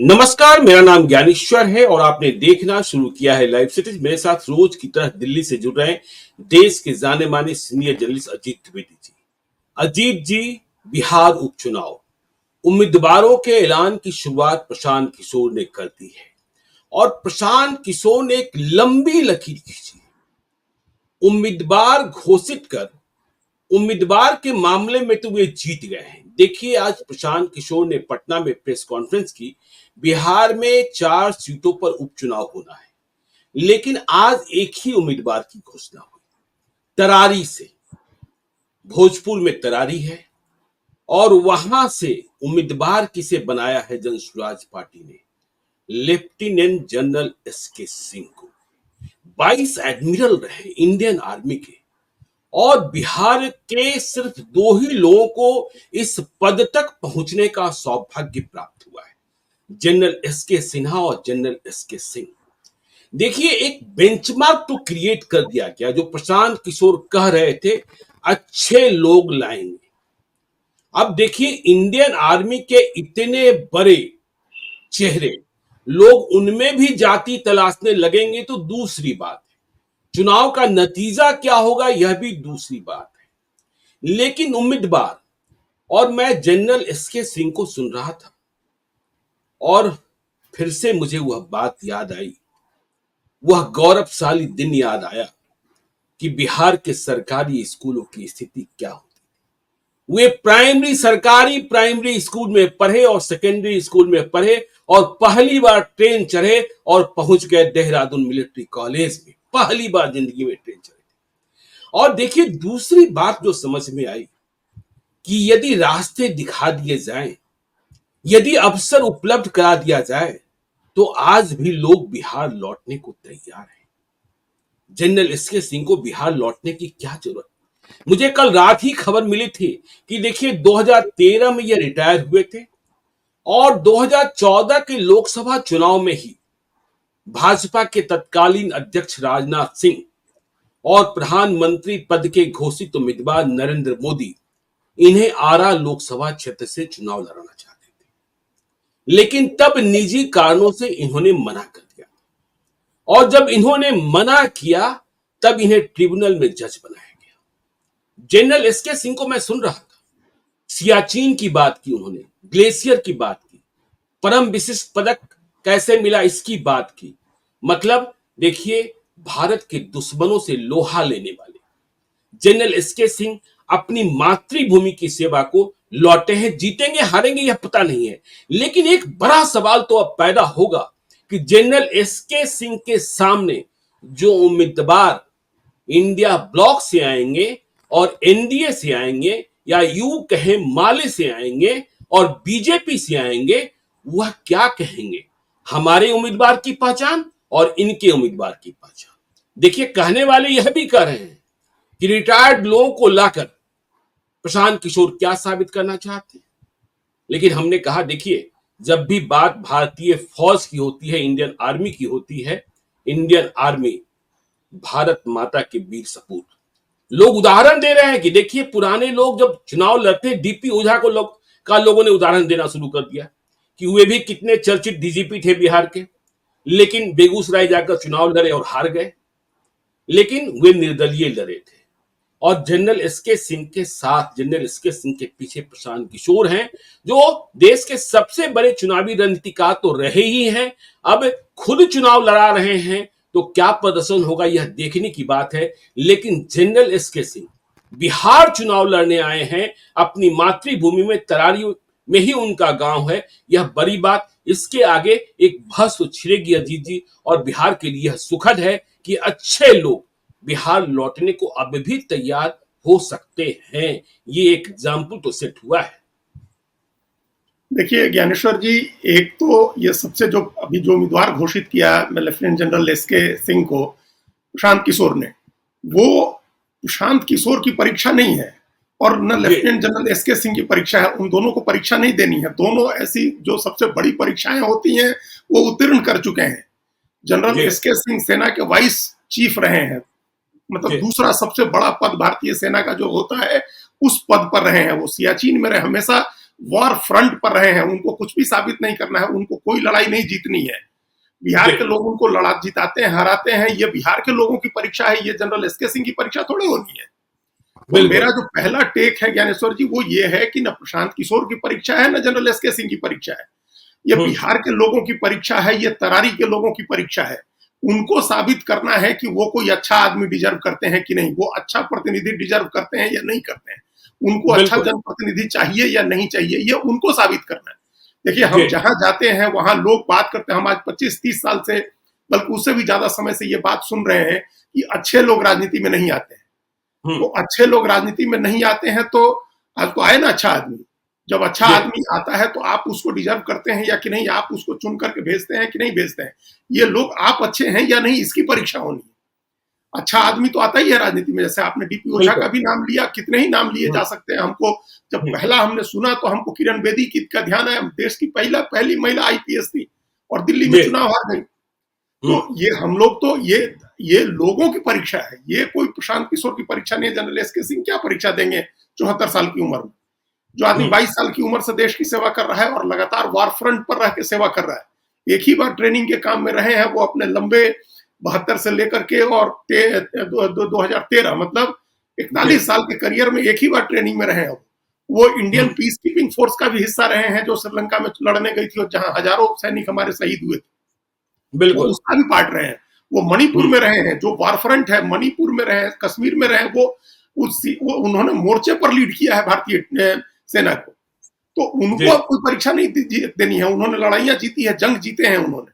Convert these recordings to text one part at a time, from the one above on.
नमस्कार, मेरा नाम ज्ञानेश्वर है और आपने देखना शुरू किया है लाइव सिटीज। मेरे साथ रोज की तरह दिल्ली से जुड़ रहे हैं देश के जाने माने सीनियर जर्नलिस्ट अजीत द्विवेदी जी। अजीत जी, बिहार उपचुनाव उम्मीदवारों के ऐलान की शुरुआत प्रशांत किशोर ने कर दी है और प्रशांत किशोर ने एक लंबी लकीर खींची। उम्मीदवार घोषित कर उम्मीदवार के मामले में तो वे जीत गए हैं। देखिए, आज प्रशांत किशोर ने पटना में प्रेस कॉन्फ्रेंस की। बिहार में 4 सीटों पर उपचुनाव होना है, लेकिन आज एक ही उम्मीदवार की घोषणा हुई, तरारी से। भोजपुर में तरारी है और वहां से उम्मीदवार किसे बनाया है जन स्वराज पार्टी ने? लेफ्टिनेंट जनरल एसके सिंह को। 22 एडमिरल रहे इंडियन आर्मी के और बिहार के सिर्फ 2 ही लोगों को इस पद तक पहुंचने का सौभाग्य प्राप्त हुआ है, जनरल एसके सिन्हा और जनरल एसके सिंह। देखिए, एक बेंचमार्क तो क्रिएट कर दिया गया। जो प्रशांत किशोर कह रहे थे, अच्छे लोग लाएंगे। अब देखिए, इंडियन आर्मी के इतने बड़े चेहरे, लोग उनमें भी जाति तलाशने लगेंगे तो दूसरी बात है। चुनाव का नतीजा क्या होगा, यह भी दूसरी बात है। लेकिन उम्मीदवार, और मैं जनरल एसके सिंह को सुन रहा था और फिर से मुझे वह बात याद आई, वह गौरवशाली दिन याद आया कि बिहार के सरकारी स्कूलों की स्थिति क्या होती। वे सरकारी प्राइमरी स्कूल में पढ़े और सेकेंडरी स्कूल में पढ़े और पहली बार ट्रेन चढ़े और पहुंच गए देहरादून मिलिट्री कॉलेज में। पहली बार जिंदगी में ट्रेन चढ़े। और देखिए, दूसरी बात जो समझ में आई कि यदि रास्ते दिखा दिए जाएं, यदि अवसर उपलब्ध करा दिया जाए, तो आज भी लोग बिहार लौटने को तैयार हैं। जनरल एसके सिंह को बिहार लौटने की क्या जरूरत? मुझे कल रात ही खबर मिली थी कि देखिए, 2013 में ये रिटायर हुए थे और 2014 के लोकसभा चुनाव में ही भाजपा के तत्कालीन अध्यक्ष राजनाथ सिंह और प्रधानमंत्री पद के घोषित उम्मीदवार नरेंद्र मोदी इन्हें आरा लोकसभा क्षेत्र से चुनाव लड़ाना चाहते थे, लेकिन तब निजी कारणों से इन्होंने मना कर दिया। और जब इन्होंने मना किया, तब इन्हें ट्रिब्यूनल में जज बनाया गया। जनरल एसके सिंह को मैं सुन रहा था, सियाचिन की बात की उन्होंने, ग्लेशियर की बात की, परम विशिष्ट पदक कैसे मिला इसकी बात की। मतलब देखिए, भारत के दुश्मनों से लोहा लेने वाले जनरल एसके सिंह अपनी मातृभूमि की सेवा को लौटे हैं। जीतेंगे हारेंगे यह पता नहीं है, लेकिन एक बड़ा सवाल तो अब पैदा होगा कि जनरल एसके सिंह के सामने जो उम्मीदवार इंडिया ब्लॉक से आएंगे और एनडीए से आएंगे, या यूं कहें माले से आएंगे और बीजेपी से आएंगे, वह क्या कहेंगे? हमारे उम्मीदवार की पहचान और इनके उम्मीदवार की पहचान। देखिए, कहने वाले यह भी कह रहे हैं कि रिटायर्ड लोगों को लाकर प्रशांत किशोर क्या साबित करना चाहते हैं। लेकिन हमने कहा, देखिए, जब भी बात भारतीय फौज की होती है, इंडियन आर्मी की होती है, इंडियन आर्मी भारत माता के वीर सपूत। लोग उदाहरण दे रहे हैं कि देखिए, पुराने लोग जब चुनाव लड़ते, डीपी ओझा का लोगों ने उदाहरण देना शुरू कर दिया कि वे भी कितने चर्चित डीजीपी थे बिहार के, लेकिन बेगूसराय जाकर चुनाव लड़े और हार गए, लेकिन वे निर्दलीय लड़े थे। और जनरल एसके सिंह के साथ, जनरल एसके सिंह के पीछे प्रशांत किशोर हैं, जो देश के सबसे बड़े चुनावी रणनीतिकार तो रहे ही हैं, अब खुद चुनाव लड़ा रहे हैं। तो क्या प्रदर्शन होगा, यह देखने की बात है। लेकिन जनरल एसके सिंह बिहार चुनाव लड़ने आए हैं, अपनी मातृभूमि में, तरारी में ही उनका गांव है, यह बड़ी बात। इसके आगे एक भस्म छिड़ेगी अजीत जी, और बिहार के लिए यह सुखद है कि अच्छे लोग बिहार लौटने को अब भी तैयार हो सकते हैं। ये एक एग्जाम्पल तो सेट हुआ है। देखिए ज्ञानेश्वर जी, एक तो ये सबसे जो अभी जो उम्मीदवार घोषित किया लेफ्टिनेंट जनरल एसके सिंह को प्रशांत किशोर ने, वो प्रशांत किशोर की परीक्षा नहीं है और न लेफ्टिनेंट जनरल एसके सिंह की परीक्षा है। उन दोनों को परीक्षा नहीं देनी है। दोनों ऐसी जो सबसे बड़ी परीक्षाएं होती हैं वो उत्तीर्ण कर चुके हैं। जनरल एसके सिंह सेना के वाइस चीफ रहे हैं, मतलब दूसरा सबसे बड़ा पद भारतीय सेना का जो होता है उस पद पर रहे हैं। वो सियाचिन में रहे, हमेशा वॉर फ्रंट पर रहे हैं, उनको कुछ भी साबित नहीं करना है, उनको कोई लड़ाई नहीं जीतनी है। बिहार के लोग उनको लड़ा जिताते हैं, हराते हैं, ये बिहार के लोगों की परीक्षा है, ये जनरल एसके सिंह की परीक्षा थोड़ी होनी है। तो मेरा जो पहला टेक है ज्ञानेश्वर जी वो ये है कि न प्रशांत किशोर की परीक्षा है, न जनरल एसके सिंह की परीक्षा है। ये बिहार के लोगों की परीक्षा है, ये तरारी के लोगों की परीक्षा है। उनको साबित करना है कि वो कोई अच्छा आदमी डिजर्व करते हैं कि नहीं, वो अच्छा प्रतिनिधि डिजर्व करते हैं या नहीं करते हैं, उनको अच्छा जनप्रतिनिधि चाहिए या नहीं चाहिए, ये उनको साबित करना है। देखिए, हम जहां जाते हैं वहां लोग बात करते हैं, हम आज 25-30 साल से, बल्कि उससे भी ज्यादा समय से ये बात सुन रहे हैं कि अच्छे लोग राजनीति में नहीं आते हैं। तो अच्छे लोग राजनीति में नहीं आते हैं तो आज तो आए ना अच्छा आदमी। जब अच्छा आदमी आता है तो आप उसको डिजर्व करते हैं या कि नहीं, आप उसको चुन करके भेजते हैं कि नहीं भेजते हैं। ये लोग आप अच्छे हैं या नहीं, इसकी परीक्षा होनी है। अच्छा आदमी तो आता ही है राजनीति में, जैसे आपने डीपी ओझा का भी नाम लिया, कितने ही नाम लिए जा सकते हैं। हमको जब पहला हमने सुना तो हमको किरण बेदी की का ध्यान आया, देश की पहली महिला आईपीएस थी और दिल्ली में चुनाव हार गई। तो ये हम लोग तो ये लोगों की परीक्षा है, ये कोई प्रशांत किशोर की परीक्षा नहीं है। जनरल एसके सिंह क्या परीक्षा देंगे 74 साल की उम्र में? जो आदमी 22 साल की उम्र से देश की सेवा कर रहा है और लगातार वार फ्रंट पर रह के सेवा कर रहा है। एक ही बार ट्रेनिंग के काम में रहे हैं वो, अपने लंबे 72 से लेकर के और 2013 मतलब 41 साल के करियर में एक ही बार ट्रेनिंग में रहे हैं। वो इंडियन पीस कीपिंग फोर्स का भी हिस्सा रहे हैं जो श्रीलंका में लड़ने गई थी और जहां हजारों सैनिक हमारे शहीद हुए थे, बिल्कुल उसका भी पार्ट रहे हैं। वो मणिपुर में रहे हैं, जो वार फ्रंट है, मणिपुर में रहे हैं, कश्मीर में रहे, वो उन्होंने मोर्चे पर लीड किया है भारतीय सेना को। तो उनको अब कोई परीक्षा नहीं देनी है, उन्होंने लड़ाइयां जीती है, जंग जीते हैं उन्होंने,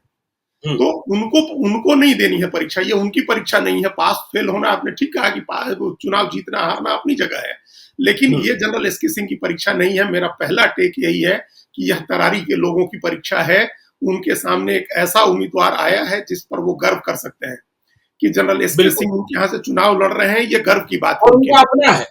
तो उनको नहीं देनी है परीक्षा, ये उनकी परीक्षा नहीं है। पास फेल होना, आपने ठीक कहा कि चुनाव जीतना हारना अपनी जगह है, लेकिन ये जनरल एसके सिंह की परीक्षा नहीं है। मेरा पहला टेक यही है कि यह तरारी के लोगों की परीक्षा है। उनके सामने एक ऐसा उम्मीदवार आया है जिस पर वो गर्व कर सकते हैं कि जनरल एसके सिंह उनके यहाँ से चुनाव लड़ रहे हैं, ये गर्व की बात है। उनका अपना है,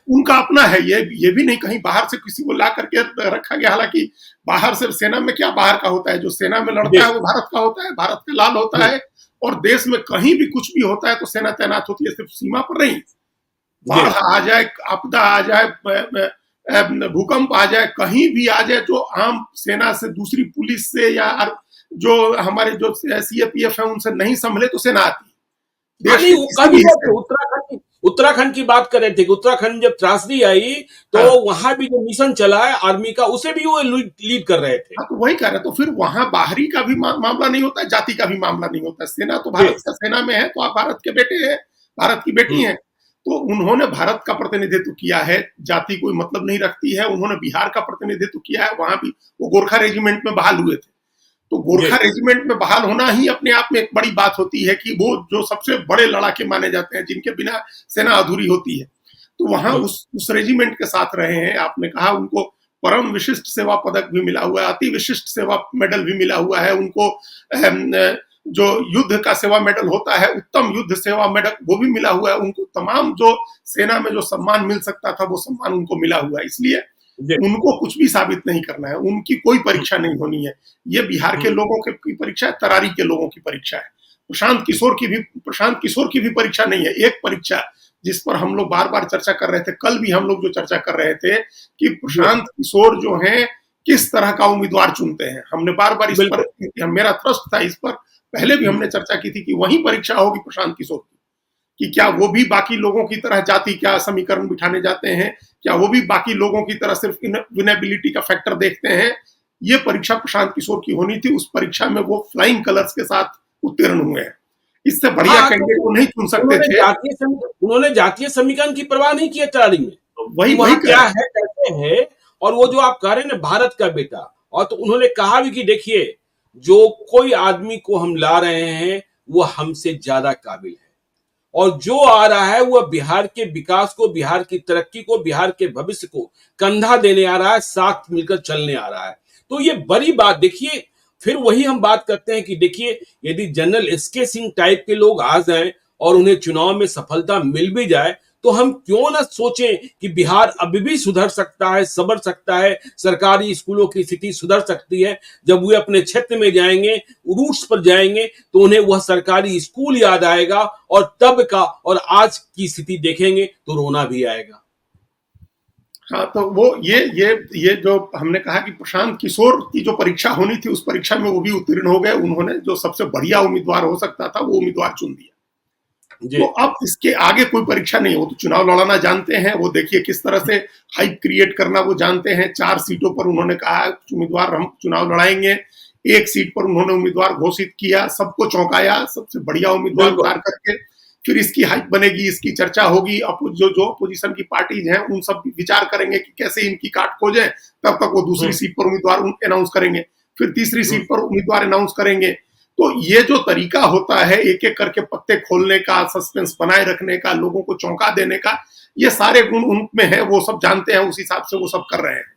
उनका अपना है। ये भी नहीं कहीं बाहर से किसी को ला करके रखा गया। हालांकि बाहर से सेना में क्या बाहर का होता है, जो सेना में लड़ता है वो भारत का होता है, भारत का लाल होता है। और देश में कहीं भी कुछ भी होता है तो सेना तैनात होती है, सिर्फ सीमा पर नहीं। बाढ़ आ जाए, आपदा आ जाए, भूकंप आ जाए, कहीं भी आ जाए, जो आम सेना से, दूसरी पुलिस से या जो हमारे जो सीएपीएफ है उनसे नहीं संभले तो सेना आती है। उत्तराखंड की बात कर रहे थे, उत्तराखंड जब त्रासदी आई तो वहां भी जो मिशन चला है आर्मी का, उसे भी वो लीड कर रहे थे। तो वही कह रहे, तो फिर वहां बाहरी का भी मामला नहीं होता है, जाति का भी मामला नहीं होता है। सेना तो भारत का सेना में है, तो आप भारत के बेटे हैं, भारत की बेटी हैं। तो उन्होंने भारत का प्रतिनिधित्व किया है, जाति कोई मतलब नहीं रखती है। उन्होंने बिहार का प्रतिनिधित्व किया है, वहां भी वो गोरखा रेजिमेंट में बहाल हुए थे। तो गोरखा रेजिमेंट में बहाल होना ही अपने आप में एक बड़ी बात होती है कि वो जो सबसे बड़े लड़ाके माने जाते हैं, जिनके बिना सेना अधूरी होती है, तो वहां उस रेजिमेंट के साथ रहे हैं। आपने कहा उनको परम विशिष्ट सेवा पदक भी मिला हुआ है, अति विशिष्ट सेवा मेडल भी मिला हुआ है उनको। जो युद्ध का सेवा मेडल होता है, उत्तम युद्ध सेवा मेडल, वो भी मिला हुआ है उनको। तमाम जो सेना में जो सम्मान मिल सकता था वो सम्मान उनको मिला हुआ है। इसलिए उनको कुछ भी साबित नहीं करना है, उनकी कोई परीक्षा नहीं होनी है। ये बिहार के लोगों की परीक्षा है, तरारी के लोगों की परीक्षा है। प्रशांत किशोर की भी परीक्षा नहीं है। एक परीक्षा जिस पर हम लोग बार बार चर्चा कर रहे थे, कल भी हम लोग जो चर्चा कर रहे थे कि प्रशांत किशोर जो हैं किस तरह का उम्मीदवार चुनते हैं, हमने बार बार इस पर, मेरा ट्रस्ट था इस पर, पहले भी हमने चर्चा की थी कि वही परीक्षा होगी प्रशांत किशोर की, कि क्या वो भी बाकी लोगों की तरह जाति क्या समीकरण बिठाने जाते हैं, क्या वो भी बाकी लोगों की तरह सिर्फ विनेबिलिटी का फैक्टर देखते हैं। ये परीक्षा प्रशांत किशोर की होनी थी। उस परीक्षा में वो फ्लाइंग कलर्स के साथ उत्तीर्ण हुए हैं। इससे बढ़िया कैंडिडेट को नहीं चुन सकते थे। उन्होंने जातीय समीकरण की परवाह नहीं की तैयारी में, वही क्या है, कैसे है। और वो जो आप कह रहे हैं ना, भारत का बेटा, और तो उन्होंने कहा भी कि देखिए, जो कोई आदमी को हम ला रहे हैं वो हमसे ज्यादा काबिल है, और जो आ रहा है वह बिहार के विकास को, बिहार की तरक्की को, बिहार के भविष्य को कंधा देने आ रहा है, साथ मिलकर चलने आ रहा है। तो ये बड़ी बात। देखिए, फिर वही हम बात करते हैं कि देखिए, यदि जनरल एसके सिंह टाइप के लोग आ जाएं और उन्हें चुनाव में सफलता मिल भी जाए, तो हम क्यों ना सोचें कि बिहार अभी भी सुधर सकता है, संवर सकता है, सरकारी स्कूलों की स्थिति सुधर सकती है। जब वे अपने क्षेत्र में जाएंगे, रूट्स पर जाएंगे, तो उन्हें वह सरकारी स्कूल याद आएगा, और तब का और आज की स्थिति देखेंगे तो रोना भी आएगा। हाँ, तो वो ये जो हमने कहा कि प्रशांत किशोर की जो परीक्षा होनी थी, उस परीक्षा में वो भी उत्तीर्ण हो गए। उन्होंने जो सबसे बढ़िया उम्मीदवार हो सकता था, वो उम्मीदवार चुन दिया। जी। तो अब इसके आगे कोई परीक्षा नहीं, वो तो चुनाव लड़ना जानते हैं। वो देखिए किस तरह से हाइप क्रिएट करना वो जानते हैं। 4 सीटों पर उन्होंने कहा उम्मीदवार हम चुनाव लड़ाएंगे। 1 सीट पर उन्होंने उम्मीदवार घोषित किया, सबको चौंकाया, सबसे बढ़िया उम्मीदवार बिल्कुल। उतार करके फिर इसकी हाइप बनेगी, इसकी चर्चा होगी। जो अपोजिशन की पार्टीज हैं उन सब विचार करेंगे कि कैसे इनकी काट खोजें। तब तक वो दूसरी सीट पर उम्मीदवार अनाउंस करेंगे, फिर तीसरी सीट पर उम्मीदवार अनाउंस करेंगे। तो ये जो तरीका होता है एक एक करके पत्ते खोलने का, सस्पेंस बनाए रखने का, लोगों को चौंका देने का, ये सारे गुण उनमें है। वो सब जानते हैं, उस हिसाब से वो सब कर रहे हैं।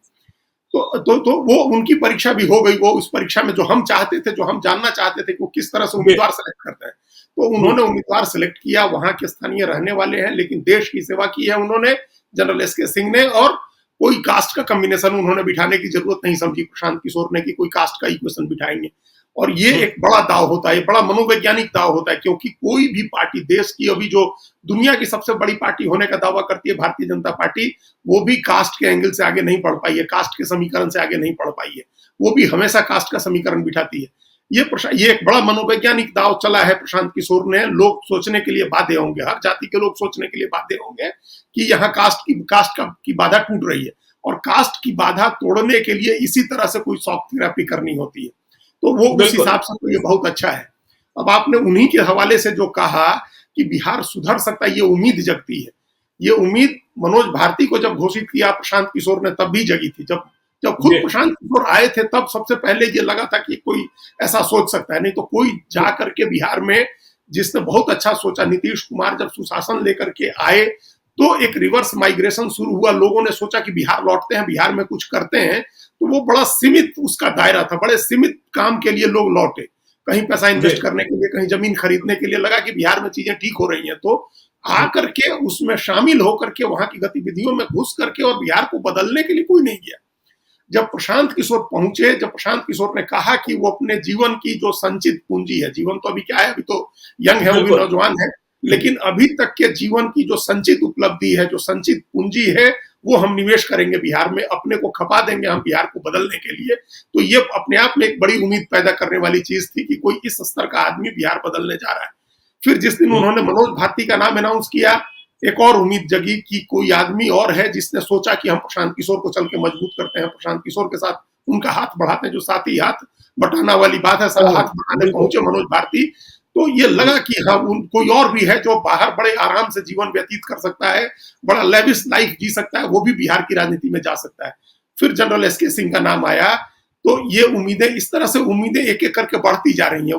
तो वो उनकी परीक्षा भी हो गई। वो उस परीक्षा में जो हम चाहते थे, जो हम जानना चाहते थे कि वो किस तरह से उम्मीदवार सेलेक्ट करते हैं, तो उन्होंने उम्मीदवार सेलेक्ट किया। वहां के स्थानीय रहने वाले हैं, लेकिन देश की सेवा की है उन्होंने, जनरल एस के सिंह ने। और कोई कास्ट का कॉम्बिनेशन उन्होंने बिठाने की जरूरत नहीं समझी प्रशांत किशोर ने कि कोई कास्ट का इक्वेशन बिठाएंगे। और ये एक बड़ा दाव होता है, बड़ा मनोवैज्ञानिक दाव होता है, क्योंकि कोई भी पार्टी देश की अभी जो दुनिया की सबसे बड़ी पार्टी होने का दावा करती है भारतीय जनता पार्टी, वो भी कास्ट के एंगल से आगे नहीं बढ़ पाई है, कास्ट के समीकरण से आगे नहीं बढ़ पाई है। वो भी हमेशा कास्ट का समीकरण बिठाती है। ये एक बड़ा मनोवैज्ञानिक दाव चला है प्रशांत किशोर ने। लोग सोचने के लिए बाध्य होंगे, हर जाति के लोग सोचने के लिए बाध्य होंगे कि यहाँ कास्ट की बाधा टूट रही है, और कास्ट की बाधा तोड़ने के लिए इसी तरह से कोई सॉफ्ट थेरेपी करनी होती है। तो वो उस हिसाब से तो ये बहुत अच्छा है। अब आपने उन्हीं के हवाले से जो कहा कि बिहार सुधर सकता है, ये उम्मीद जगती है। ये उम्मीद मनोज भारती को जब घोषित किया प्रशांत किशोर ने, तब भी जगी थी। जब खुद प्रशांत किशोर आए थे, तब सबसे पहले ये लगा था कि कोई ऐसा सोच सकता है। नहीं तो कोई जा करके बिहार में, जिसने बहुत अच्छा सोचा, नीतीश कुमार जब सुशासन लेकर के आए तो एक रिवर्स माइग्रेशन शुरू हुआ। लोगों ने सोचा कि बिहार लौटते हैं, बिहार में कुछ करते हैं। तो वो बड़ा सीमित उसका दायरा था, बड़े सीमित काम के लिए लोग लौटे, कहीं पैसा इन्वेस्ट करने के लिए, कहीं जमीन खरीदने के लिए। लगा कि बिहार में चीजें ठीक हो रही हैं, तो आकर के उसमें शामिल होकर के वहां की गतिविधियों में घुस करके, और बिहार को बदलने के लिए कोई नहीं गया। जब प्रशांत किशोर पहुंचे, जब प्रशांत किशोर ने कहा कि वो अपने जीवन की जो संचित पूंजी है, जीवन तो अभी क्या है, अभी तो यंग है, वो भी नौजवान है, लेकिन अभी तक के जीवन की जो संचित उपलब्धि है, जो संचित पूंजी है, वो हम निवेश करेंगे बिहार में, अपने को खपा देंगे हम बिहार को बदलने के लिए। तो ये अपने आप में एक बड़ी उम्मीद पैदा करने वाली चीज थी कि कोई इस स्तर का आदमी बिहार बदलने जा रहा है। फिर जिस दिन उन्होंने मनोज भारती का नाम अनाउंस किया, एक और उम्मीद जगी कि कोई आदमी और है जिसने सोचा कि हम प्रशांत किशोर को चल के मजबूत करते हैं, प्रशांत किशोर के साथ उनका हाथ बढ़ाते हैं। जो साथ ही हाथ बटाना वाली बात है, सब हाथ बढ़ाने पहुंचे मनोज भारती। तो ये लगा कि हाँ, कोई और भी है जो बाहर बड़े आराम से जीवन व्यतीत कर सकता है, बड़ा लेविश लाइफ जी सकता है, वो भी बिहार की राजनीति में जा सकता है। फिर जनरल एस के सिंह का नाम आया। तो ये उम्मीदें, इस तरह से उम्मीदें एक एक करके बढ़ती जा रही हैं,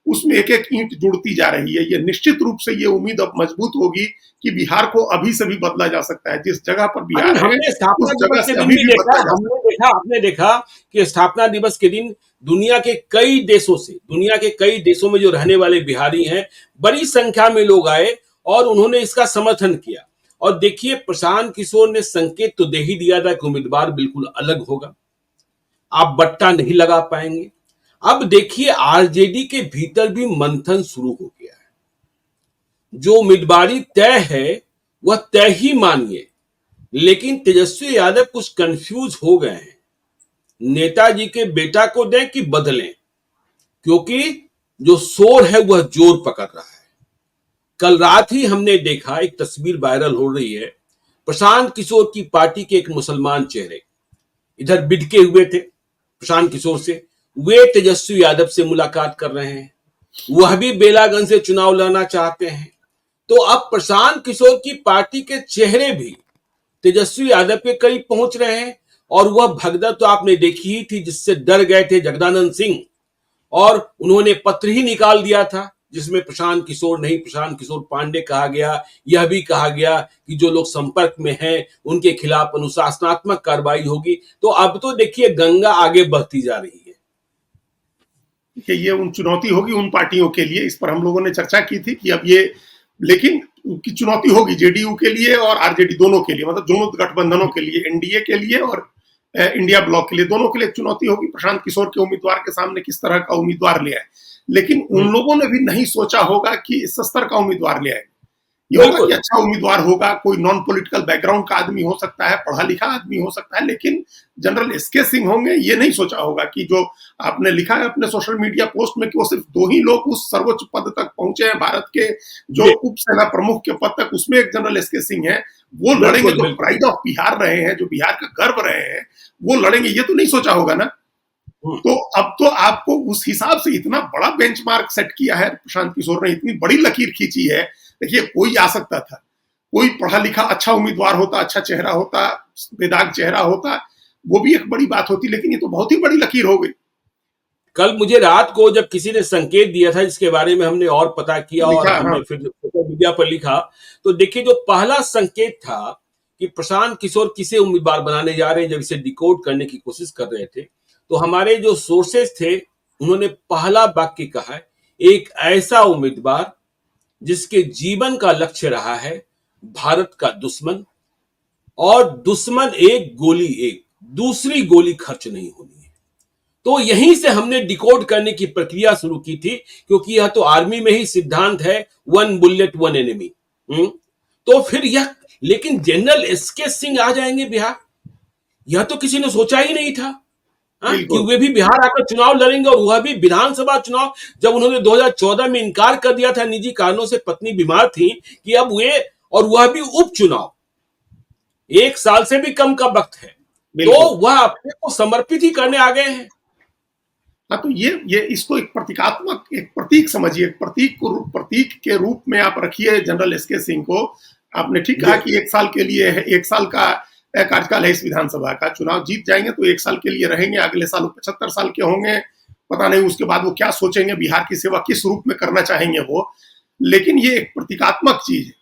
उसमें एक एक ईंट जुड़ती जा रही है। ये निश्चित रूप से ये उम्मीद अब मजबूत होगी कि बिहार को अभी से भी बदला जा सकता है। जिस जगह पर बिहार है, उस जगह से अभी भी बदला जा सकता है। आपने देखा कि स्थापना दिवस के दिन दुनिया के कई देशों में जो रहने वाले बिहारी हैं, बड़ी संख्या में लोग आए और उन्होंने इसका समर्थन किया। और देखिए, प्रशांत किशोर ने संकेत तो दे ही दिया था कि उम्मीदवार बिल्कुल अलग होगा, आप बट्टा नहीं लगा पाएंगे। अब देखिए, आरजेडी के भीतर भी मंथन शुरू हो गया है। जो उम्मीदवारी तय है वह तय ही मानिए, लेकिन तेजस्वी यादव कुछ कंफ्यूज हो गए हैं, नेताजी के बेटा को दें कि बदलें, क्योंकि जो शोर है वह जोर पकड़ रहा है। कल रात ही हमने देखा, एक तस्वीर वायरल हो रही है, प्रशांत किशोर की पार्टी के एक मुसलमान चेहरे इधर बिडके हुए थे प्रशांत किशोर से, वे तेजस्वी यादव से मुलाकात कर रहे हैं, वह भी बेलागंज से चुनाव लड़ना चाहते हैं। तो अब प्रशांत किशोर की पार्टी के चेहरे भी तेजस्वी यादव के करीब पहुंच रहे हैं। और वह भगदड़ तो आपने देखी ही थी, जिससे डर गए थे जगदानंद सिंह, और उन्होंने पत्र ही निकाल दिया था जिसमें प्रशांत किशोर नहीं, प्रशांत किशोर पांडे कहा गया। यह भी कहा गया कि जो लोग संपर्क में हैं उनके खिलाफ अनुशासनात्मक कार्रवाई होगी। तो अब तो देखिए, गंगा आगे बहती जा रही है कि ये चुनौती होगी उन पार्टियों के लिए। इस पर हम लोगों ने चर्चा की थी कि अब ये, लेकिन की चुनौती होगी जेडीयू के लिए और आरजेडी दोनों के लिए, मतलब दोनों गठबंधनों के लिए, एनडीए के लिए और इंडिया ब्लॉक के लिए, दोनों के लिए चुनौती होगी प्रशांत किशोर के उम्मीदवार के सामने किस तरह का उम्मीदवार ले आए। लेकिन उन लोगों ने भी नहीं सोचा होगा कि इस स्तर का उम्मीदवार ले आए। ये होगा कि बिल्कुल। अच्छा उम्मीदवार होगा, कोई नॉन पॉलिटिकल बैकग्राउंड का आदमी हो सकता है, पढ़ा लिखा आदमी हो सकता है, लेकिन जनरल एसके सिंह होंगे ये नहीं सोचा होगा कि जो आपने लिखा है अपने सोशल मीडिया पोस्ट में कि वो सिर्फ 2 ही लोग उस सर्वोच्च पद तक पहुंचे हैं भारत के, जो जी, उप सेना प्रमुख के पद तक, उसमें एक जनरल एसके सिंह है। वो लड़ेंगे, बिल्कुल, जो बिल्कुल। प्राइड ऑफ बिहार रहे हैं, जो बिहार का गर्व रहे हैं, वो लड़ेंगे, ये तो नहीं सोचा होगा ना। हुँ, तो अब तो आपको उस हिसाब से इतना बड़ा बेंचमार्क सेट किया है प्रशांत किशोर ने, इतनी बड़ी लकीर खींची है। देखिए, कोई आ सकता था, कोई पढ़ा लिखा अच्छा उम्मीदवार होता, अच्छा चेहरा होता, बेदाग चेहरा होता, वो भी एक बड़ी बात होती, लेकिन ये तो बहुत ही बड़ी लकीर हो गई। कल मुझे रात को जब किसी ने संकेत दिया था, जिसके बारे में हमने और पता किया और लिखा, हाँ। हमने फिर सोशल मीडिया पर लिखा, तो देखिए जो पहला संकेत था कि प्रशांत किशोर किसे उम्मीदवार बनाने जा रहे हैं, जब इसे डिकोड करने की कोशिश कर रहे थे, तो हमारे जो सोर्सेस थे, उन्होंने पहला वाक्य कहा है, एक ऐसा उम्मीदवार जिसके जीवन का लक्ष्य रहा है भारत का दुश्मन, और दुश्मन एक गोली एक, दूसरी गोली खर्च नहीं होनी है। तो यहीं से हमने डिकोड करने की प्रक्रिया शुरू की थी, क्योंकि यह तो आर्मी में ही सिद्धांत है, वन बुलेट वन एनिमी। तो फिर यह, लेकिन जनरल एसके सिंह आ जाएंगे बिहार, यह तो किसी ने सोचा ही नहीं था। हाँ, कि बिल्कुल। वे भी बिहार आकर चुनाव लड़ेंगे, और वह भी विधानसभा चुनाव। जब उन्होंने 2014 में इनकार कर दिया था, निजी कारणों से पत्नी बीमार थी, कि अब वे, और वह भी उपचुनाव, 1 साल से भी कम का वक्त है, तो बिल्कुल। वह अपने को समर्पित ही करने आ गए हैं। हाँ, तो ये इसको एक प्रतीकात्मक, एक प्रतीक समझिए, एक प्रतीक के रूप में आप रखिए जनरल एसके सिंह को। आपने ठीक जी, कहा कि 1 साल के लिए है, 1 साल का कार्यकाल है इस विधानसभा का। चुनाव जीत जाएंगे तो 1 साल के लिए रहेंगे, अगले साल वो 75 साल के होंगे। पता नहीं उसके बाद वो क्या सोचेंगे, बिहार की सेवा किस रूप में करना चाहेंगे वो। लेकिन ये एक प्रतीकात्मक चीज है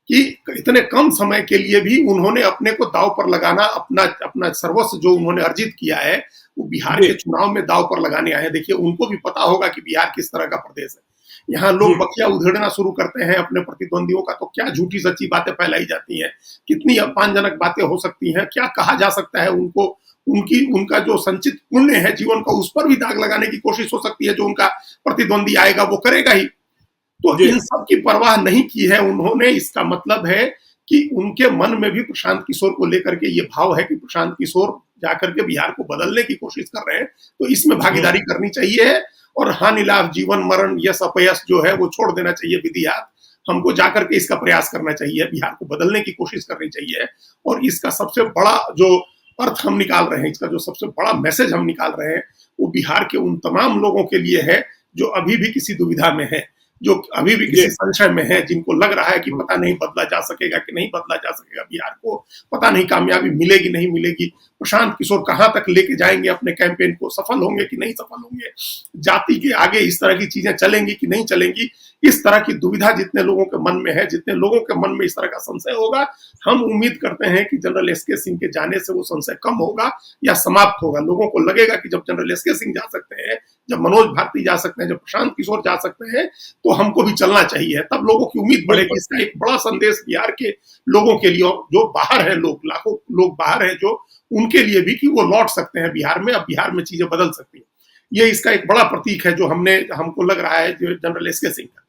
कि इतने कम समय के लिए भी उन्होंने अपने को दांव पर लगाना, अपना अपना सर्वस्व जो उन्होंने अर्जित किया है, वो बिहार जी, के चुनाव में दांव पर लगाने आए हैं। देखिए, उनको भी पता होगा कि बिहार किस तरह का प्रदेश है। यहाँ लोग हम्म, बखिया उधेड़ना शुरू करते हैं अपने प्रतिद्वंदियों का, तो क्या झूठी सच्ची बातें फैलाई जाती हैं, कितनी अपमानजनक बातें हो सकती हैं, क्या कहा जा सकता है उनको, उनकी उनका जो संचित पुण्य है जीवन का, उस पर भी दाग लगाने की कोशिश हो सकती है। जो उनका प्रतिद्वंदी आएगा वो करेगा ही। तो जी, इन सब की परवाह नहीं की है उन्होंने। इसका मतलब है कि उनके मन में भी प्रशांत किशोर को लेकर के ये भाव है कि प्रशांत किशोर जाकर के बिहार को बदलने की कोशिश कर रहे हैं, तो इसमें हम्म, भागीदारी करनी चाहिए। और हानि लाभ, जीवन मरण, यश अपयश जो है वो छोड़ देना चाहिए विधियात। हमको जाकर के इसका प्रयास करना चाहिए, बिहार को बदलने की कोशिश करनी चाहिए। और इसका सबसे बड़ा जो अर्थ हम निकाल रहे हैं, इसका जो सबसे बड़ा मैसेज हम निकाल रहे हैं, वो बिहार के उन तमाम लोगों के लिए है जो अभी भी किसी दुविधा में है, जो अभी भी जी, किसी संशय में है, जिनको लग रहा है कि हम्म, पता नहीं बदला जा सकेगा कि नहीं बदला जा सकेगा बिहार को, पता नहीं कामयाबी मिलेगी नहीं मिलेगी, प्रशांत किशोर कहां तक लेके जाएंगे अपने कैंपेन को, सफल होंगे कि नहीं सफल होंगे, जाति के आगे इस तरह की चीजें चलेंगी कि नहीं चलेंगी, इस तरह की दुविधा जितने लोगों के मन में है, जितने लोगों के मन में इस तरह का संशय होगा, हम उम्मीद करते हैं कि जनरल एसके सिंह के जाने से वो संशय कम होगा या समाप्त होगा। लोगों को लगेगा कि जब जनरल एसके सिंह जा सकते हैं, जब मनोज भारती जा सकते हैं, जब प्रशांत किशोर जा सकते हैं, तो हमको भी चलना चाहिए। तब लोगों की उम्मीद बढ़ेगी। बिल्कुल। इसका एक बड़ा संदेश बिहार के लोगों के लिए, जो बाहर है, लोग लाखों लोग बाहर हैं जो, उनके लिए भी, कि वो लौट सकते हैं बिहार में, अब बिहार में चीजें बदल सकती हैं। ये इसका एक बड़ा प्रतीक है जो हमको लग रहा है जो जनरल एसके सिंह का।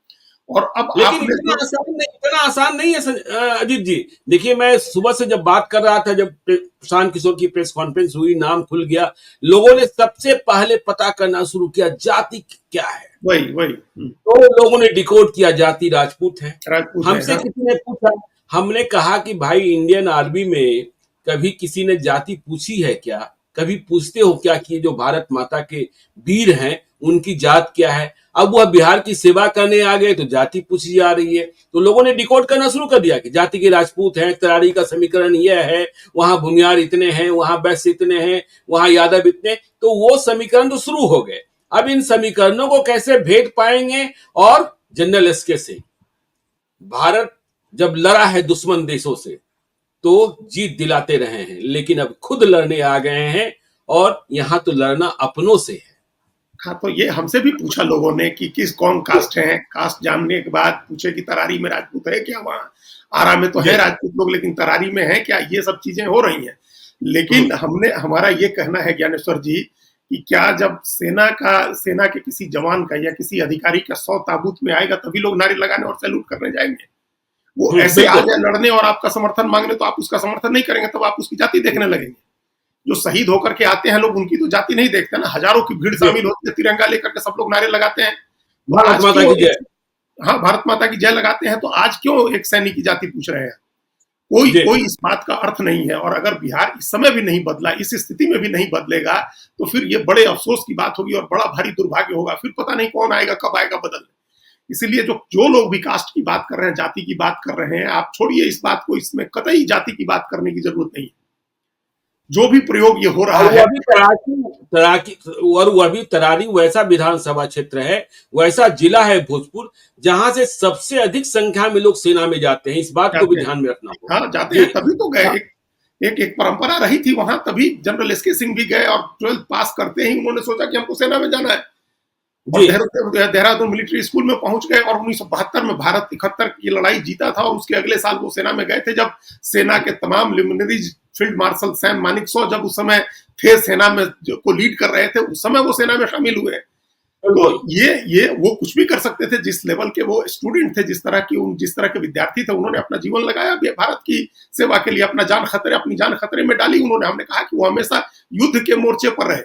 और अब लेकिन आपने इतना जो, आसान नहीं, इतना आसान नहीं है अजीत जी। देखिए, मैं सुबह से जब बात कर रहा था, जब प्रशांत किशोर की प्रेस कॉन्फ्रेंस हुई, नाम खुल गया, लोगों ने सबसे पहले पता करना शुरू किया जाति क्या है। वही वही तो लोगों ने डिकोड किया, जाति राजपूत है। राजपूत है, हमसे हाँ। किसी ने पूछा, हमने कहा कि भाई, इंडियन आर्मी में कभी किसी ने जाति पूछी है क्या? कभी पूछते हो क्या कि ये जो भारत माता के वीर हैं, उनकी जात क्या है? अब वह बिहार की सेवा करने आ गए तो जाति पूछी जा रही है। तो लोगों ने डिकोड करना शुरू कर दिया कि जाति के राजपूत हैं, तरारी का समीकरण यह है, वहां भूमियार इतने हैं, वहां वैश्य इतने हैं, वहां यादव इतने। तो वो समीकरण तो शुरू हो गए। अब इन समीकरणों को कैसे भेद पाएंगे? और जनरल एसके सिंह, भारत जब लड़ा है दुश्मन देशों से, तो जीत दिलाते रहे हैं, लेकिन अब खुद लड़ने आ गए हैं, और यहां तो लड़ना अपनों से है। हाँ, तो ये हमसे भी पूछा लोगों ने कि किस कौन कास्ट है। कास्ट जानने के बाद पूछे कि तरारी में राजपूत है क्या, वहाँ आरा में तो है जी, राजपूत लोग, लेकिन तरारी में है क्या, ये सब चीजें हो रही हैं। लेकिन हमारा ये कहना है ज्ञानेश्वर जी कि क्या जब सेना के किसी जवान का या किसी अधिकारी का 100 ताबूत में आएगा तभी लोग नारे लगाने और सैल्यूट करने जाएंगे? वो ऐसे आ बिल्कुल। जाए लड़ने और आपका समर्थन मांगने, तो आप उसका समर्थन नहीं करेंगे, तब आप उसकी जाति देखने लगेंगे। जो शहीद होकर के आते हैं लोग, उनकी तो जाति नहीं देखते ना, हजारों की भीड़ जी, शामिल होती है, तिरंगा लेकर के सब लोग नारे लगाते हैं। तो भारत आज माता क्यों की जय। हाँ, भारत माता की जय लगाते हैं, तो आज क्यों एक सैनिक की जाति पूछ रहे हैं? कोई जी, कोई इस बात का अर्थ नहीं है। और अगर बिहार इस समय भी नहीं बदला, इस स्थिति में भी नहीं बदलेगा, तो फिर ये बड़े अफसोस की बात होगी और बड़ा भारी दुर्भाग्य होगा। फिर पता नहीं कौन आएगा, कब आएगा बदलने। इसीलिए जो लोग भी कास्ट की बात कर रहे हैं, जाति की बात कर रहे हैं, आप छोड़िए इस बात को, इसमें कतई जाति की बात करने की जरूरत नहीं है। जो भी प्रयोग ये हो और रहा है, वह भी तराकी तराकी और वह भी तरारी वैसा विधानसभा क्षेत्र है, वैसा जिला है भोजपुर, जहां से सबसे अधिक संख्या में लोग सेना में जाते हैं। इस बात को भी जाते हैं। ध्यान में रखना होगा। हाँ, जाते जी, हैं, तभी तो गए। हाँ, एक परंपरा रही थी वहां, तभी जनरल एसके सिंह भी गए और 12th पास करते ही उन्होंने सोचा कि हमको सेना में जाना है। और जी, देहरादून मिलिट्री स्कूल में पहुंच गए और 1972 में भारत 71 की लड़ाई जीता था, और उसके अगले साल वो सेना में गए थे, जब सेना के तमाम लिमिनरीज, फील्ड मार्शल सैम मानिकशॉ जब उस समय थे सेना में, को लीड कर रहे थे, उस समय वो सेना में शामिल हुए। तो बिल्कुल। ये वो कुछ भी कर सकते थे, जिस लेवल के वो स्टूडेंट थे, जिस तरह के विद्यार्थी थे, उन्होंने अपना जीवन लगाया भारत की सेवा के लिए, अपनी जान खतरे में डाली उन्होंने। हमने कहा कि वो हमेशा युद्ध के मोर्चे पर रहे।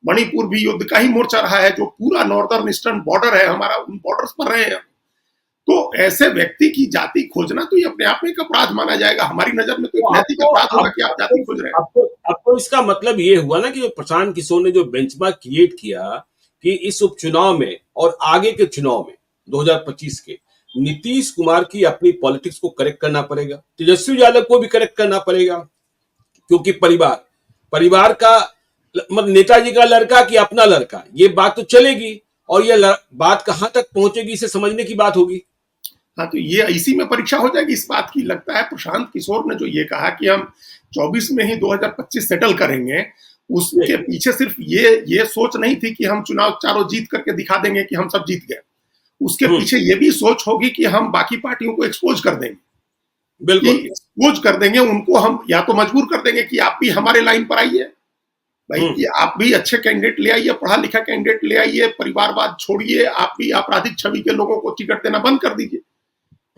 मणिपुर भी युद्ध का ही मोर्चा रहा है, जो पूरा नॉर्दर्न ईस्टर्न बॉर्डर है हमारा, उन बॉर्डर्स पर रहे हैं। तो ऐसे व्यक्ति की जाति खोजना तो ये अपने आप में एक अपराध माना जाएगा। हमारी नजर में तो तो एक नैतिक अपराध होगा कि आप जाति खोज रहे हैं। अब तो इसका मतलब ये हुआ ना कि जो प्रशांत किशोर ने जो बेंचमार्क क्रिएट किया कि इस उपचुनाव में और आगे के चुनाव में 2025 के, नीतीश कुमार की अपनी पॉलिटिक्स को करेक्ट करना पड़ेगा, तेजस्वी यादव को भी करेक्ट करना पड़ेगा, क्योंकि परिवार का मतलब नेताजी का लड़का कि अपना लड़का, ये बात तो चलेगी। और ये बात कहां तक पहुंचेगी, इसे समझने की बात होगी। हाँ, तो ये इसी में परीक्षा हो जाएगी इस बात की। लगता है प्रशांत किशोर ने जो ये कहा कि हम 24 में ही 2025 सेटल करेंगे, उसके पीछे सिर्फ ये सोच नहीं थी कि हम चुनाव चारों जीत करके दिखा देंगे कि हम सब जीत गए। उसके पीछे ये भी सोच होगी कि हम बाकी पार्टियों को एक्सपोज कर देंगे, बिल्कुल। एक्सपोज कर देंगे उनको। हम या तो मजबूर कर देंगे कि आप भी हमारे लाइन पर आइए भाई, कि आप भी अच्छे कैंडिडेट ले आइए, पढ़ा लिखा कैंडिडेट ले आइए, परिवारवाद छोड़िए, आप भी आपराधिक छवि के लोगों को टिकट देना बंद कर दीजिए,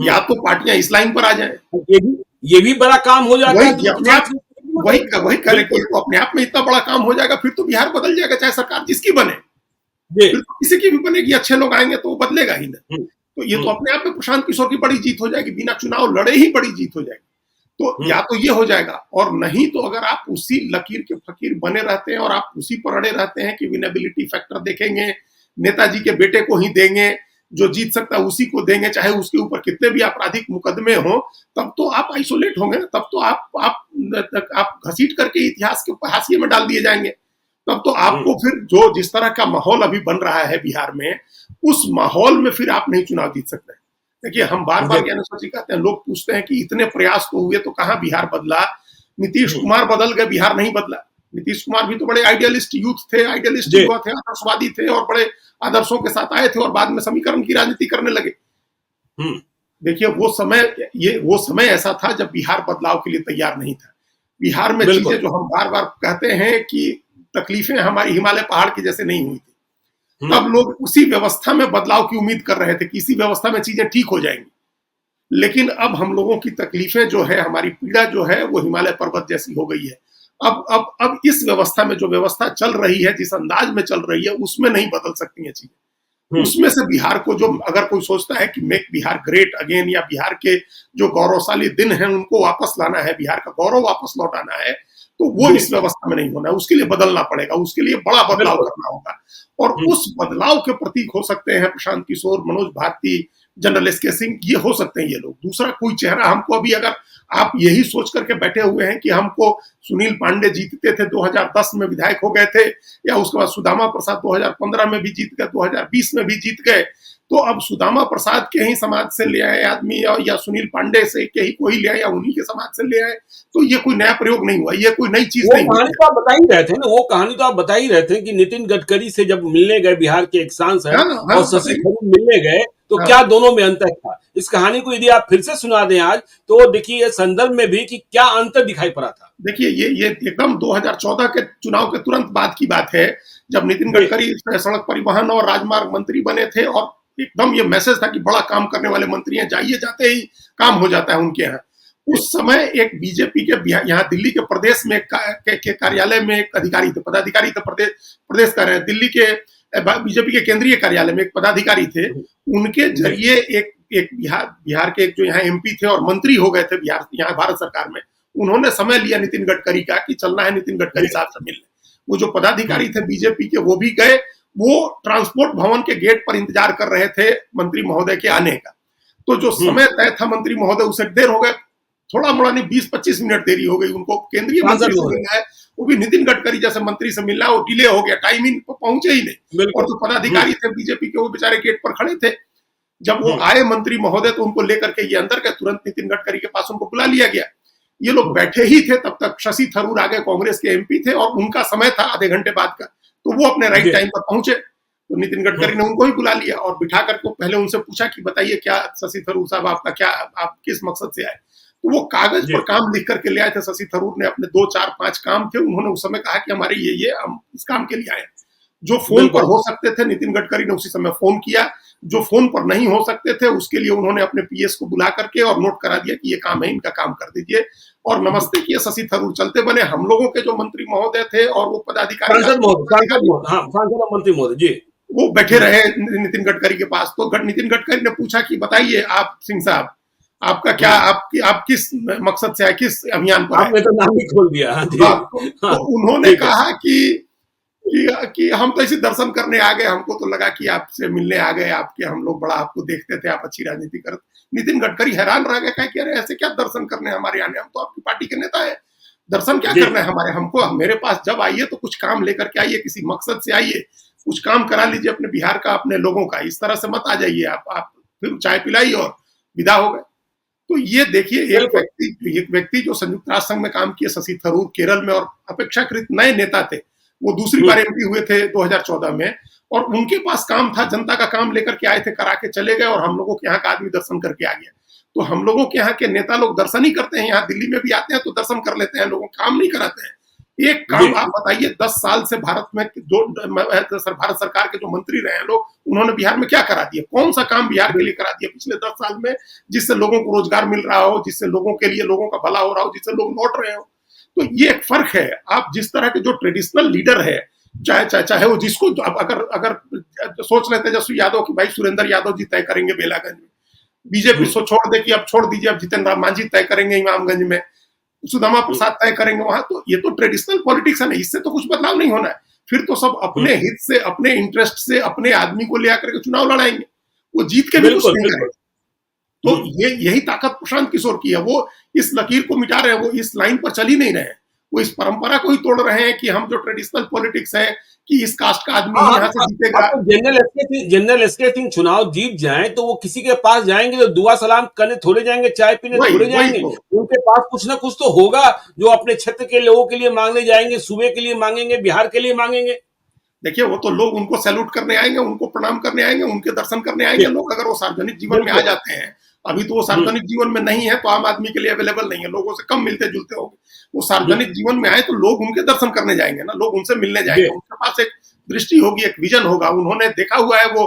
या तो पार्टियां इस लाइन पर आ जाएं। ये भी बड़ा काम हो जाता है। वही अपने आप वही कह रहे कि तो अपने आप में इतना बड़ा काम हो जाएगा, फिर तो बिहार बदल जाएगा, चाहे सरकार जिसकी बने। फिर तो किसी की भी बनेगी, अच्छे लोग आएंगे तो वो बदलेगा ही ना। तो ये तो अपने आप में प्रशांत किशोर की बड़ी जीत हो जाएगी, बिना चुनाव लड़े ही बड़ी जीत हो जाएगी। तो या तो ये हो जाएगा, और नहीं तो अगर आप उसी लकीर के फकीर बने रहते हैं और आप उसी पर अड़े रहते हैं कि विनेबिलिटी फैक्टर देखेंगे, नेताजी के बेटे को ही देंगे, जो जीत सकता है उसी को देंगे, चाहे उसके ऊपर कितने भी आपराधिक मुकदमे हो, तब तो आप आइसोलेट होंगे ना। तब तो आप घसीट करके इतिहास के हाशिए में डाल दिए जाएंगे। तब तो आपको फिर जो जिस तरह का माहौल अभी बन रहा है बिहार में, उस माहौल में फिर आप नहीं चुनाव जीत सकते। देखिए, हम बार-बार ज्ञानेश्वर जी कहते हैं, लोग पूछते हैं कि इतने प्रयास तो हुए, तो कहाँ बिहार बदला? नीतीश कुमार बदल गए, बिहार नहीं बदला। नीतीश कुमार भी तो बड़े आइडियलिस्ट यूथ थे, आइडियलिस्ट युवा थे, आदर्शवादी थे, और बड़े आदर्शों के साथ आए थे, और बाद में समीकरण की राजनीति करने लगे। देखिए, वो समय ऐसा था जब बिहार बदलाव के लिए तैयार नहीं था। बिहार में चीजें जो हम बार-बार कहते हैं कि तकलीफें हमारी हिमालय पहाड़ की जैसे नहीं हुई थी, तब लोग उसी व्यवस्था में बदलाव की उम्मीद कर रहे थे कि इसी व्यवस्था में चीजें ठीक हो जाएंगी। लेकिन अब हम लोगों की तकलीफें जो है, हमारी पीड़ा जो है, वो हिमालय पर्वत जैसी हो गई है। अब इस व्यवस्था में जो व्यवस्था चल रही है, जिस अंदाज में चल रही है, उसमें नहीं बदल सकती है चीजें। उसमें से बिहार को, जो अगर कोई सोचता है कि मेक बिहार ग्रेट अगेन, या बिहार के जो गौरवशाली दिन हैं उनको वापस लाना है, बिहार का गौरव वापस लौटाना है, तो वो इस व्यवस्था में नहीं होना है। उसके लिए बदलना पड़ेगा, उसके लिए बड़ा बदलाव करना होगा। और उस बदलाव के प्रतीक हो सकते हैं प्रशांत किशोर, मनोज भारती, जनरल एसके सिंह, ये हो सकते हैं ये लोग। दूसरा कोई चेहरा हमको अभी, अगर आप यही सोच करके बैठे हुए हैं कि हमको सुनील पांडे जीतते थे, 2010 में विधायक हो गए थे, या उसके बाद सुदामा प्रसाद 2015 में भी जीत गए, 2020 में भी जीत गए, तो अब सुदामा प्रसाद के ही समाज से ले आए आदमी, या सुनील पांडे से के ही कोई ले आए, या उन्हीं के समाज से ले आए, तो ये कोई नया प्रयोग नहीं हुआ, ये कोई नई चीज नहीं हुई। कहानी तो आप बता ही रहे थे ना, वो कहानी तो आप बता ही रहे थे कि नितिन गडकरी से जब मिलने गए बिहार के एक सांसद और शशि थरूर मिलने गए, तो क्या दोनों में अंतर था? इस कहानी को यदि आप फिर से सुना दें आज, तो देखिए संदर्भ में भी कि क्या अंतर दिखाई पड़ा था। देखिए, ये एकदम 2014 के चुनाव के तुरंत बाद की बात है, जब नितिन गडकरी सड़क परिवहन और राजमार्ग मंत्री बने थे, और एकदम ये मैसेज था कि बड़ा काम करने वाले मंत्री हैं, जाइए, जाते ही काम हो जाता है उनके यहाँ। उस समय एक बीजेपी के यहाँ दिल्ली के प्रदेश में के कार्यालय में एक अधिकारी थे, पदाधिकारी थे, प्रदेश का रहे, दिल्ली के बीजेपी के केंद्रीय कार्यालय में एक पदाधिकारी थे। उनके जरिए एक बिहार के एक जो यहाँ एमपी थे और मंत्री हो गए थे बिहार यहाँ भारत सरकार में, उन्होंने समय लिया नितिन गडकरी का कि चलना है नितिन गडकरी साहब से मिलने। वो जो पदाधिकारी थे बीजेपी के वो भी गए, वो ट्रांसपोर्ट भवन के गेट पर इंतजार कर रहे थे मंत्री महोदय के आने का। तो जो समय तय था मंत्री महोदय उससे देर हो गए, थोड़ा मोड़ा नहीं 20-25 मिनट देरी हो गई। उनको केंद्रीय मंत्री से मिलना है, वो भी नितिन गडकरी जैसे मंत्री से मिलना है, वो डिले हो गया, टाइम इन पहुंचे ही नहीं। और जो पदाधिकारी थे बीजेपी के वो बेचारे गेट पर खड़े थे। जब वो आए मंत्री महोदय तो उनको लेकर के ये अंदर गए, तुरंत नितिन गडकरी के पास उनको बुला लिया गया। ये लोग बैठे ही थे, तब तक शशि थरूर आगे कांग्रेस के एमपी थे और उनका समय था आधे घंटे बाद का, तो वो अपने राइट टाइम पर पहुंचे। तो नितिन गडकरी ने उनको ही बुला लिया और बिठा करके पहले उनसे पूछा कि बताइए क्या शशि थरूर साहब आपका क्या, आप किस मकसद से आए। तो वो कागज पर काम लिख करके ले आए थे शशि थरूर ने, अपने 2-4-5 काम थे। उन्होंने उस समय कहा कि हमारे ये हम इस काम के लिए आए। जो फोन पर हो सकते थे नितिन गडकरी ने उसी समय फोन किया, जो फोन पर नहीं हो सकते थे उसके लिए उन्होंने अपने पीएस को बुला करके और नोट करा दिया कि ये काम है, इनका काम कर दीजिए, और नमस्ते किए, शशि थरूर चलते बने। हम लोगों के जो मंत्री महोदय थे और वो पदाधिकारी मंत्री महोदय जी वो बैठे रहे नितिन गडकरी के पास। तो नितिन गडकरी ने पूछा कि बताइए आप सिंह साहब, आपका क्या, आप किस मकसद से आए, किस अभियान पर? आपने तो नाम ही खोल दिया। तो उन्होंने कहा कि हम तो इसी दर्शन करने आ गए, हमको तो लगा कि आपसे मिलने आ गए, आपके हम लोग बड़ा आपको देखते थे, आप अच्छी राजनीति करते। नितिन गडकरी हैरान रह गए, कहा कि अरे ऐसे क्या दर्शन करने हमारे आने, हम तो आपकी पार्टी के नेता है, दर्शन क्या करना है हमारे, हमको मेरे पास जब आइए तो कुछ काम लेकर के आइए, किसी मकसद से आइए, कुछ काम करा लीजिए अपने बिहार का, अपने लोगों का, इस तरह से मत आ जाइए आप फिर चाय पिलाई और विदा हो गए। तो ये देखिए एक व्यक्ति जो संयुक्त राष्ट्र संघ में काम किए, शशि थरूर केरल में, और अपेक्षाकृत नए नेता थे, वो दूसरी बार एमपी हुए थे 2014 में, और उनके पास काम था, जनता का काम लेकर के आए थे, करा के चले गए, और हम लोगों के यहाँ का आदमी दर्शन करके आ गया। तो हम लोगों के यहाँ के नेता लोग दर्शन ही करते हैं, यहाँ दिल्ली में भी आते हैं तो दर्शन कर लेते हैं, लोगों काम नहीं कराते हैं। एक काम आप बताइए, 10 साल से भारत में जो भारत सरकार के जो मंत्री रहे हैं लोग, उन्होंने बिहार में क्या करा दिया, कौन सा काम बिहार के लिए करा दिया पिछले 10 साल में, जिससे लोगों को रोजगार मिल रहा हो, जिससे लोगों के लिए लोगों का भला हो रहा हो, जिससे लोग लौट रहे हो। तो ये एक फर्क है। आप जिस तरह के जो ट्रेडिशनल लीडर है, चाहे वो जिसको अगर सोच लेते जसवी यादव की भाई सुरेंद्र यादव जी तय करेंगे बेलागंज में, बीजेपी सो छोड़ दे कि अब छोड़ दीजिए, अब जीतन राम मांझी तय करेंगे इमामगंज में, सुदामा प्रसाद तय करेंगे वहां, तो ये तो ट्रेडिशनल पॉलिटिक्स है ना, इससे तो कुछ बदलाव नहीं होना है। फिर तो सब अपने हित से, अपने इंटरेस्ट से, अपने आदमी को ले आकर के चुनाव लड़ाएंगे, वो जीत के भी कुछ नहीं करेंगे। तो यही ताकत प्रशांत किशोर की है। वो इस लकीर को मिटा रहे हैं, वो इस लाइन पर चल ही नहीं रहे हैं, वो इस परंपरा को ही तोड़ रहे हैं कि हम जो ट्रेडिशनल पॉलिटिक्स है कि इस कास्ट का आदमी यहाँ से जीतेगा। जनरल एसके सिंह चुनाव जीत जाए तो वो किसी के पास जाएंगे तो दुआ सलाम करने थोड़े जाएंगे, चाय पीने थोड़े जाएंगे, उनके पास कुछ ना कुछ तो होगा जो अपने क्षेत्र के लोगों के लिए मांगने जाएंगे, सूबे के लिए मांगेंगे, बिहार के लिए मांगेंगे। देखिए वो तो लोग उनको सैल्यूट करने आएंगे, उनको प्रणाम करने आएंगे, उनके दर्शन करने आएंगे लोग। अगर वो सार्वजनिक जीवन में आ जाते हैं, अभी तो वो सार्वजनिक जीवन में नहीं है तो आम आदमी के लिए अवेलेबल नहीं है, लोगों से कम मिलते जुलते होंगे। वो सार्वजनिक जीवन में आए तो लोग उनके दर्शन करने जाएंगे ना, लोग उनसे मिलने जाएंगे, उनके पास एक दृष्टि होगी, एक विजन होगा, उन्होंने देखा हुआ है, वो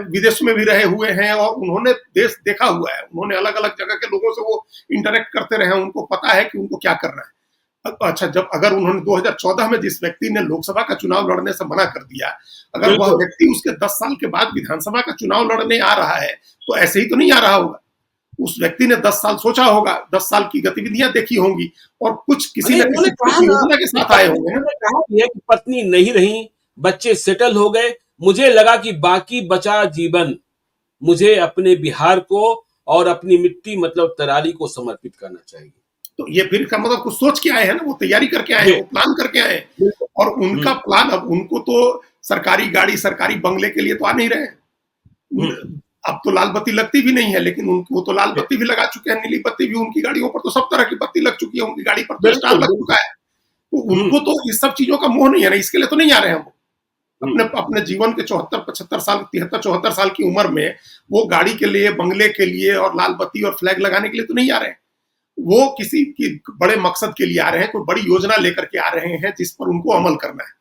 विदेश में भी रहे हुए हैं और उन्होंने देश देखा हुआ है, उन्होंने अलग अलग जगह के लोगों से वो इंटरेक्ट करते रहे, उनको पता है कि उनको क्या करना है। अच्छा, जब अगर उन्होंने 2014 में जिस व्यक्ति ने लोकसभा का चुनाव लड़ने से मना कर दिया, अगर वह व्यक्ति उसके 10 साल के बाद विधानसभा का चुनाव लड़ने आ रहा है तो ऐसे ही तो नहीं आ रहा होगा। उस व्यक्ति ने 10 साल सोचा होगा, 10 साल की गतिविधियां देखी होंगी और कुछ किसी न किसी योजना के साथ आए होंगे। कहा कि पत्नी नहीं रही, बच्चे सेटल हो गए, मुझे लगा कि बाकी बचा जीवन मुझे अपने बिहार को और अपनी मिट्टी मतलब तरारी को समर्पित करना चाहिए। तो ये फिर इसका मतलब कुछ सोच के आए हैं ना, वो तैयारी करके आए हैं, वो प्लान करके आए हैं। और उनका प्लान, अब उनको तो सरकारी गाड़ी, सरकारी बंगले के लिए तो आ नहीं रहे हैं। अब तो लाल बत्ती लगती भी नहीं है, लेकिन उनको तो लाल बत्ती भी लगा चुके हैं, नीली बत्ती भी, उनकी गाड़ियों पर तो सब तरह की बत्ती लग चुकी है, उनकी गाड़ी पर तो स्टार लग चुका है। तो उनको तो इस सब चीजों का मोह नहीं है ना, इसके लिए तो नहीं आ रहे हैं वो। अपने जीवन के 74-75 साल, 73-74 साल की उम्र में वो गाड़ी के लिए, बंगले के लिए और लाल बत्ती और फ्लैग लगाने के लिए तो नहीं आ रहे हैं। वो किसी की बड़े मकसद के लिए आ रहे हैं, कोई बड़ी योजना लेकर के आ रहे हैं जिस पर उनको अमल करना है।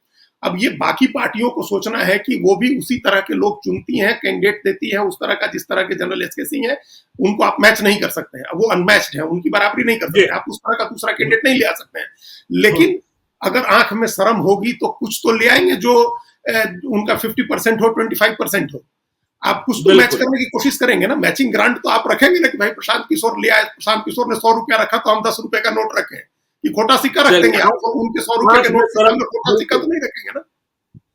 अब ये बाकी पार्टियों को सोचना है कि वो भी उसी तरह के लोग चुनती हैं, कैंडिडेट देती है उस तरह का जिस तरह के जनरल एसके सिंह है, उनको आप मैच नहीं कर सकते हैं। अब वो अनमैच्ड है, उनकी बराबरी नहीं कर जी। सकते, आप उस तरह का दूसरा कैंडिडेट नहीं ले आ सकते हैं। लेकिन अगर आंख में शर्म होगी तो कुछ तो ले आएंगे जो उनका 50% हो, 25% हो। आप कुछ तो मैच बिल्कुल। करने की कोशिश करेंगे ना। मैचिंग ग्रांट तो आप रखेंगे ना कि भाई प्रशांत किशोर ले आए, प्रशांत किशोर ने 100 रुपया रखा तो हम 10 रुपए का नोट रखें, कि खोटा सिक्का रख चलिए, देंगे आप, तो उनके 100 रुपए आंख के में नोट के शर्म, सामने खोटा सिक्का तो बिल्कुल। नहीं रखेंगे ना।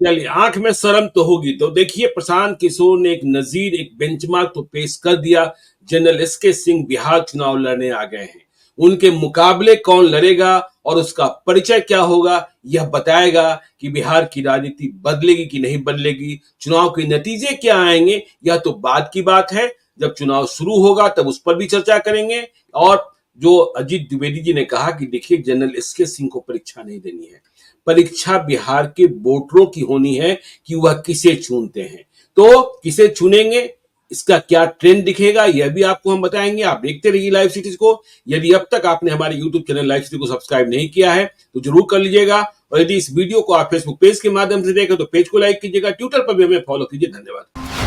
चलिए, आंख में शर्म तो होगी। तो देखिए, प्रशांत किशोर ने एक नजीर, एक बेंचमार्क तो पेश कर दिया। जनरल एसके सिंह बिहार चुनाव लड़ने आ गए हैं। उनके मुकाबले कौन लड़ेगा और उसका परिचय क्या होगा, यह बताएगा कि बिहार की राजनीति बदलेगी कि नहीं बदलेगी। चुनाव के नतीजे क्या आएंगे, यह तो बाद की बात है। जब चुनाव शुरू होगा तब उस पर भी चर्चा करेंगे। और जो अजीत द्विवेदी जी ने कहा कि देखिए, जनरल एसके सिंह को परीक्षा नहीं देनी है, परीक्षा बिहार के वोटरों की होनी है कि वह किसे चुनते हैं। तो किसे चुनेंगे, इसका क्या ट्रेंड दिखेगा, यह भी आपको हम बताएंगे। आप देखते रहिए लाइव सिटीज को। यदि अब तक आपने हमारे यूट्यूब चैनल लाइव सिटी को सब्सक्राइब नहीं किया है तो जरूर कर लीजिएगा। और यदि इस वीडियो को आप फेसबुक पेज के माध्यम से देखें तो पेज को लाइक कीजिएगा, ट्विटर पर भी हमें फॉलो कीजिए। धन्यवाद।